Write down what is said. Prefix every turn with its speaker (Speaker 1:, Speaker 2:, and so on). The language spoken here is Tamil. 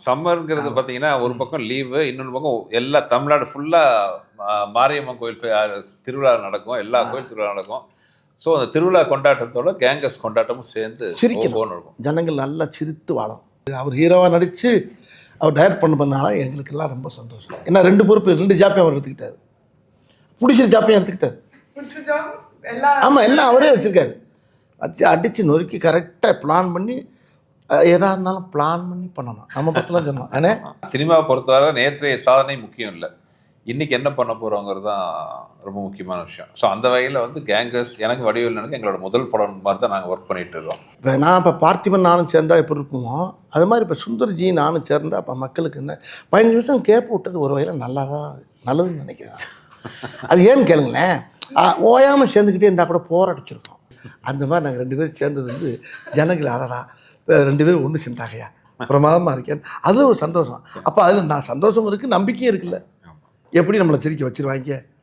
Speaker 1: சம்மர்ங்கிறது பார்த்தீங்கன்னா, ஒரு பக்கம் லீவு, இன்னொரு பக்கம் எல்லா தமிழ்நாடு ஃபுல்லா மாரியம்மன் கோயில் திருவிழா நடக்கும். எல்லா கோயில் திருவிழா நடக்கும். ஸோ, அந்த திருவிழா கொண்டாட்டத்தோட கேங்கஸ் கொண்டாட்டமும் சேர்ந்து
Speaker 2: சிரிக்கணும்.
Speaker 1: ஓஹோன்னு இருக்கும்.
Speaker 2: ஜனங்கள் நல்லா சிரித்து வாழணும். அவர் ஹீரோவாக நடித்து அவர் டைரக்ட் பண்ணனால எங்களுக்கெல்லாம் ரொம்ப சந்தோஷம். ஏன்னா 2 பொறுப்பு 2 ஜாப்பையும் அவர் எடுத்துக்கிட்டாரு. பிடிச்ச ஜாப்பையும் எடுத்துக்கிட்டாரு. ஆமாம், எல்லாம் அவரே வச்சுருக்காரு. வச்சு அடித்து நொறுக்கி கரெக்டாக பிளான் பண்ணி எதாக இருந்தாலும் பிளான் பண்ணி பண்ணணும். நம்ம பற்றிலாம் சொன்னோம். ஏன்னா
Speaker 1: சினிமாவை பொறுத்தவரை நேற்றைய சாதனை முக்கியம் இல்லை, இன்னைக்கு என்ன பண்ண போகிறோங்கிறது தான் ரொம்ப முக்கியமான விஷயம். ஸோ அந்த வகையில் வந்து கேங்கர்ஸ் எனக்கு வடிவேலனுக்கு எங்களோட முதல் படம் மாதிரி தான் நாங்கள் ஒர்க் பண்ணிட்டு இருக்கோம்.
Speaker 2: இப்போ பார்த்திபன் நானும் சேர்ந்தா எப்படி இருக்குமோ அது மாதிரி இப்போ சுந்தர்ஜி நானும் சேர்ந்தா அப்போ மக்களுக்கு என்ன 15 நிமிஷம் கேப் விட்டது ஒரு வகையில் நல்லதுன்னு நினைக்கிறேன். அது ஏன்னு கேளுங்களேன், ஓயாமல் சேர்ந்துக்கிட்டே இருந்தால் கூட போராடிச்சிருக்கோம். அந்த மாதிரி நாங்கள் 2 பேரும் சேர்ந்தது வந்து ஜனங்கள் அறரா 2 பேரும் ஒன்று சேர்ந்தாகையா பிரமாதமாக இருக்கேன், அது ஒரு சந்தோஷம். அப்போ அதில் நான் சந்தோஷம் இருக்குது, நம்பிக்கையும் இருக்குல்ல. எப்படி நம்மளை சிரிக்க வச்சிருவாங்க